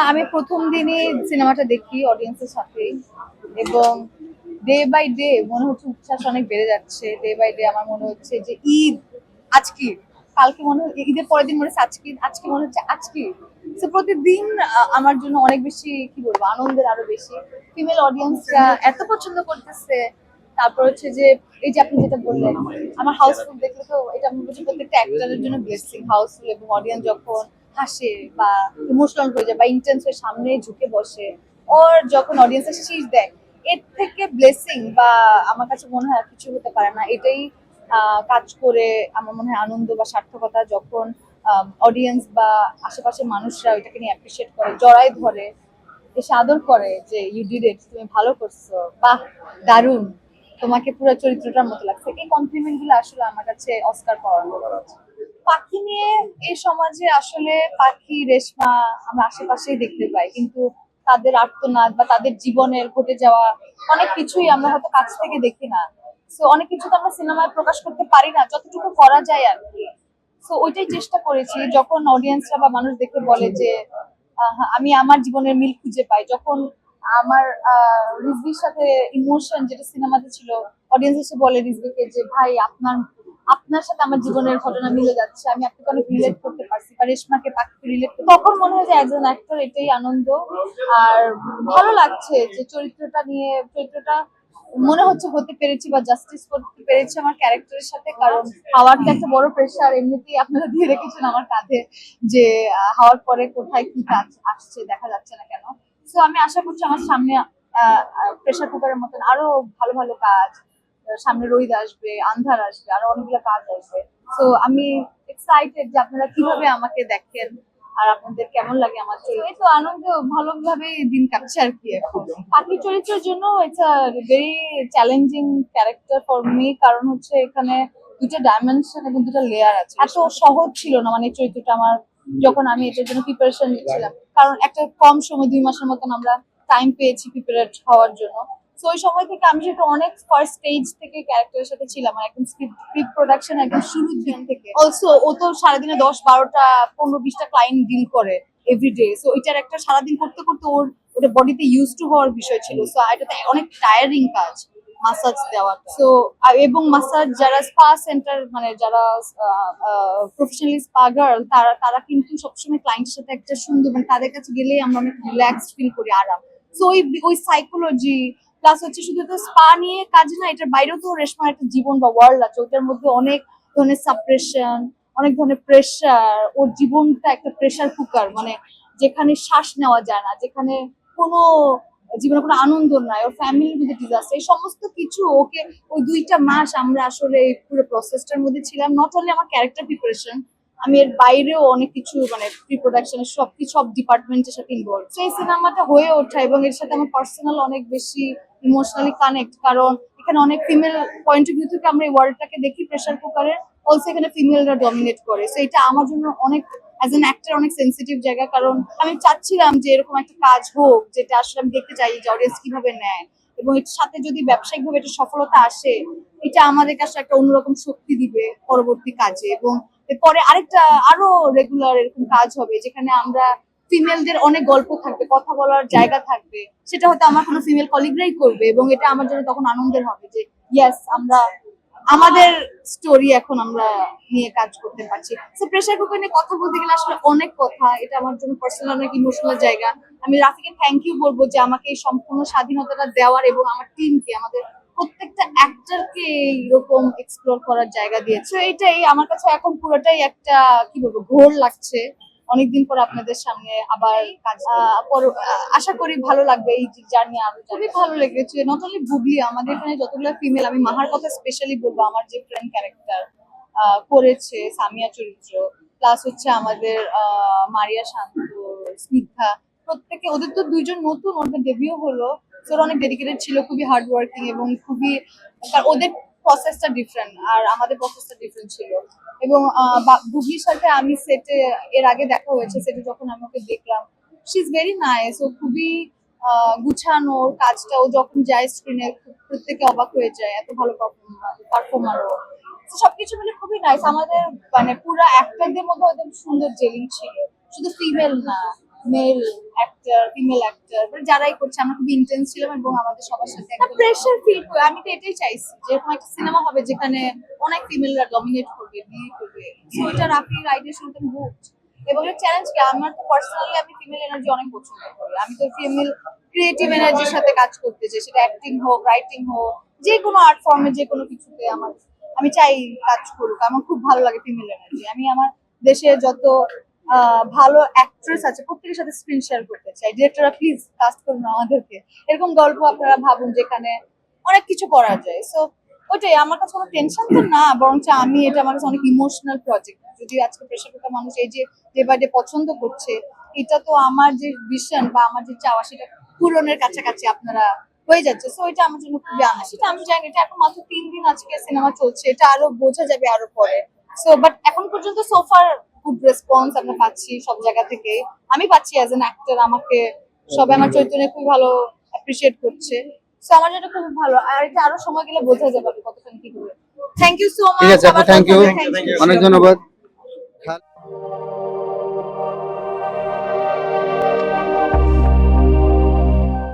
আমি প্রথম দিনই সিনেমাটা দেখি অডিয়েন্সের সাথে, এবং ডে বাই ডে মনে হচ্ছে উচ্ছ্বাস অনেক বেড়ে যাচ্ছে। ডে বাই ডে আমার মনে হচ্ছে যে ঈদ আজকে, কালকে মনে হয় ঈদের পরের দিন মনে হচ্ছে আজকে, আজকে মনে হচ্ছে আজকে। তো প্রতিদিন আমার জন্য অনেক বেশি কি বলবো আনন্দের, আরো বেশি ফিমেল অডিয়েন্সরা এত পছন্দ করতেছে। তারপর হচ্ছে যে এই যে আপনি যেটা বললেন, আমার হাউসফুল দেখলে তো এটা আমি বলছি প্রত্যেকটা অ্যাক্টরের জন্য ব্লেসিং। হাউসফুল এবং অডিয়েন্স যখন হাসে বা ইমোশনাল হয়ে যায় বা ইন্টেন্স হয়ে সামনে ঝুঁকে বসে, ওর যখন অডিয়েন্সের শীষ দেয়, এর থেকে ব্লেসিং বা আমার কাছে মনে হয় আর কিছু হতে পারে না। এটাই কাজ করে আমার মনে হয় আনন্দ বা সার্থকতা, যখন অডিয়েন্স বা আশেপাশের মানুষরা ওইটাকে নিয়ে অ্যাপ্রিসিয়েট করে, জড়াই ধরে, এসে আদর করে যে ইউ ডিড ইট, তুমি ভালো করছো, বাহ, দারুণ, তোমাকে পুরো চরিত্রটার মতো লাগছে। এই কমপ্লিমেন্ট গুলো আসলে আমার কাছে অস্কার পাওয়ার মতো। পাখি নিয়ে এই সমাজে আসলে পাখি, রেশমা আমরা আশেপাশেই দেখতে পাই, কিন্তু তাদের আর্তনাদ বা তাদের জীবনের ঘটে যাওয়া অনেক কিছুই আমরা হয়তো কাছ থেকে দেখি না। তো অনেক কিছু তো আমরা সিনেমায় প্রকাশ করতে পারি না, যতটুকু করা যায় আর কি। তো ওইটাই চেষ্টা করেছি, যখন অডিয়েন্সরা বা মানুষ দেখে বলে যে আমি আমার জীবনের মিল খুঁজে পাই, যখন আমার রিজভির সাথে ইমোশন যেটা সিনেমাতে ছিল, অডিয়েন্স এসে বলে রিজভিকে যে ভাই আপনার আপনার সাথে আমার জীবনের ঘটনা মিলে যাচ্ছে, আমি আপনাকে অনেক রিলেট করতে পারছি, বা রেশমাকে পাখিকে রিলেট, তখন মনে হয় যে অ্যাজ অ্যান অ্যাক্টর এটাই আনন্দ। আর ভালো লাগছে যে চরিত্রটা মনে হচ্ছে হতে পেরেছি বা জাস্টিস করতে পেরেছি আমার ক্যারেক্টারের সাথে। কারণ হাওয়ার তো একটা বড় প্রেশার এমনিতেই আপনারা দিয়ে রেখেছেন আমার কাঁধে, যে হাওয়ার পরে কোথায় কি কাজ আসছে দেখা যাচ্ছে না কেন। তো আমি আশা করছি আমার সামনে প্রেশার কুকারের মতন আরো ভালো ভালো কাজ, সামনে রোদ আসবে, আন্ধার আসবে, আরো অনেকগুলো কাজ আসবে। তো আমি এক্সাইটেড যে আপনারা কিভাবে আমাকে দেখেন আর আপনাদের কেমন লাগে আমার চরিত্র। এই তো আনন্দ, ভালোভাবে দিন কাটছে আর কি। এখন পাখি চরিত্রের জন্য it's a very challenging character for me, কারণ হচ্ছে এখানে দুটো ডাইমেনশন এবং দুটো লেয়ার আছে। এত সহজ ছিল না মানে চরিত্রটা আমার, যখন আমি এটার জন্য প্রিপারেশন নিচ্ছিলাম। কারণ একটা কম সময় 2 মাসের মতন আমরা টাইম পেয়েছি প্রিপারেট হওয়ার জন্য। তো ওই সময় থেকে আমি যেহেতু অনেক ফার্স্ট স্টেজ থেকে ক্যারেক্টারের সাথে ছিলাম, আর একদম স্ক্রিপ্ট প্রোডাকশন একদম শুরুর দিন থেকে। অলসো ও তো সারাদিনে 10-12টা 15-20টা ক্লায়েন্ট ডিল করে এভরিডে। সো এটার একটা সারাদিন করতে করতে ওটা বডিতে ইউজ টু হওয়ার বিষয় ছিল। সো এটাতে অনেক টায়ারিং কাজ মাসাজ দেওয়া। সো এবং মাসাজ যারা স্পা সেন্টার মানে যারা প্রফেশনালি স্পা গার্ল, তারা তারা কিন্তু সবসময় ক্লায়েন্টের সাথে একটা সুন্দর মানে তাদের কাছে গেলেই আমরা অনেক রিল্যাক্সড ফিল করি, আরাম। সো ওই সাইকোলজি প্লাস হচ্ছে শুধু তো স্পা নিয়ে কাজ না, এটার বাইরেও তো রেশমার একটা জীবন বা ওয়ার্ল্ড আছে, ওটার মধ্যে অনেক ধরনের সাপ্রেশন, অনেক ধরনের প্রেশার। ওর জীবনটা একটা প্রেশার কুকার, মানে যেখানে শ্বাস নেওয়া যায় না, যেখানে কোনো জীবনে কোনো আনন্দ নাই, ওর ফ্যামিলির মধ্যে ডিজাস্টার, এই সমস্ত কিছু ওকে। ওই 2টা মাস আমরা আসলে এই পুরো প্রসেসটার মধ্যে ছিলাম। নট অনলি আমার ক্যারেক্টার প্রিপারেশন, আমি এর বাইরেও অনেক কিছু মানে প্রি প্রোডাকশনের সবকিছু সব ডিপার্টমেন্টের সাথে ইনভলভ। তো এই সিনেমাটা হয়ে ওঠা এবং এর সাথে আমার পার্সোনাল অনেক বেশি ইমোশনালি কানেক্ট, কারণ এখানে অনেক ফিমেল পয়েন্ট অফ ভিউ থেকে আমরা এই ওয়ার্ল্ডটাকে দেখি প্রেশার কুকারে। অলসো এখানে ফিমেলরা ডমিনেট করে। তো এটা আমার জন্য অনেক অ্যাজ এন অ্যাক্টর অনেক সেন্সিটিভ জায়গা, কারণ আমি চাচ্ছিলাম যে এরকম একটা কাজ হোক যেটা আসলে আমি দেখতে চাই যে অডিয়েন্স কিভাবে নেয়, এবং এর সাথে যদি ব্যবসায়িকভাবে একটা সফলতা আসে, এটা আমাদের কাছে একটা অন্যরকম শক্তি দিবে পরবর্তী কাজে। এবং এরপরে আরেকটা আরো রেগুলার এরকম কাজ হবে যেখানে আমরা ফিমেলদের অনেক গল্প থাকবে, কথা বলার জায়গা থাকবে, সেটা হয়তো আমার কোনো ফিমেল কলিগরাই করবে, এবং এটা আমার জন্য তখন আনন্দের হবে যে ইয়েস, আমরা আমাদের স্টোরি এখন আমরা নিয়ে কাজ করতে পারছি। তো প্রেশার কুকার নিয়ে কথা বলতে গেলে আসলে অনেক কথা, এটা আমার জন্য পার্সোনাল অনেক ইমোশনাল জায়গা। আমি রাফিকে থ্যাংক ইউ বলবো যে আমাকে এই সম্পূর্ণ স্বাধীনতাটা দেওয়ার, এবং আমার টিমকে, আমাদের প্রত্যেকটা অ্যাক্টরকে এরকম এক্সপ্লোর করার জায়গা দিয়েছে। এটাই আমার কাছে এখন পুরোটাই একটা কি বলবো ঘোর লাগছে। অনেকদিন পর আপনাদের সামনে আবার কাজ আশা করি ভালো লাগবে। এই জার্নি আরো খুবই ভালো লেগেছে। নট অনলি বুবলি, আমাদের এখানে যতগুলো ফিমেল, আমি মাহার কথা স্পেশালি বলবো, আমার যে ফ্রেন্ড ক্যারেক্টার করেছে সামিয়া চরিত্র, প্লাস হচ্ছে আমাদের মারিয়া শান্ত, স্নিগ্ধা, প্রত্যেকে, ওদের তো 2জন নতুন, ওদের ডেবিউ হলো। ওরা অনেক ডেডিকেটেড ছিল, খুবই হার্ড ওয়ার্কিং, এবং খুবই, কারণ ওদের প্রসেসটা ডিফারেন্ট আর আমাদের প্রসেসটা ডিফারেন্ট ছিল। এবং বুবলির সাথে আমি সেটে এর আগে দেখা হয়েছে, সেটে যখন আমি ওকে দেখলাম, শি ইজ ভেরি নাইস। ও খুবই গুছানো, ওর কাজটা ও যখন যায় স্ক্রিনে প্রত্যেকে অবাক হয়ে যায়, এত ভালো পারফর্মার ও। তো সবকিছু মিলে খুবই নাইস। আমাদের মানে পুরো অ্যাক্টরদের মধ্যে একদম সুন্দর জেলিং ছিল, শুধু ফিমেল না, মেল অ্যাক্টর, ফিমেল অ্যাক্টর, যারাই করছে আমরা খুব ইন্টেন্স ছিলাম এবং আমাদের সবার সাথে একটা প্রেশার ফিল করে। আমি তো এটাই চাইছি যে এরকম একটা সিনেমা হবে যেখানে অনেক ফিমেলরা ডমিনেট করবে, লিড করবে। সো এটা রাফির আইডিয়া শুনতে বহুত এবং এর চ্যালেঞ্জ কি, আমার তো পার্সোনালি আমি ফিমেল এনার্জি অনেক পছন্দ করি। আমি তো ফিমেল ক্রিয়েটিভ এনার্জির সাথে কাজ করতে চাই, সেটা অ্যাক্টিং হোক, রাইটিং হোক, যে কোনো আর্ট ফর্মে, যে কোনো কিছুতে আমি চাই কাজ করুক। আমার খুব ভালো লাগে ফিমেল এনার্জি। আমি আমার দেশে যত ভালো অ্যাক্ট্রেস আছে প্রত্যেকের সাথে স্ক্রিন শেয়ার করতে চাই। ডিরেক্টররা প্লিজ কাস্ট করুন আমাদেরকে, এরকম গল্প আপনারা ভাবুন যেখানে অনেক কিছু করা যায়। সো ওইটাই আমার কাছে কোনো টেনশন তো না, বরঞ্চ আমি এটা আমার কাছে অনেক ইমোশনাল প্রজেক্ট। যদি আজকে প্রেশার কুকার মানুষ এই যে ডে বাই ডে পছন্দ করছে, এটা তো আমার যে ভিশন বা আমার যে চাওয়া সেটা পূরণের কাছাকাছি আপনারা হয়ে যাচ্ছে। সো এটা আমার জন্য খুবই আনন্দ। সেটা আমি জানি, এটা এখন মাত্র 3 দিন আজকে সিনেমা চলছে, এটা আরো বোঝা যাবে আরো পরে। সো বাট এখন পর্যন্ত সোফার গুড রেসপন্স আমরা পাচ্ছি সব জায়গা থেকে। আমি পাচ্ছি অ্যাজ এন অ্যাক্টর, আমাকে সবাই আমার চরিত্রে খুব ভালো অ্যাপ্রিসিয়েট করছে। সো আমার জন্য খুব ভালো। আর এটা আরো সময় গেলে বোঝা যাবে কতক্ষণ কি হবে। Thank you so much. ঠিক আছে আপু, থ্যাংক ইউ, অনেক ধন্যবাদ।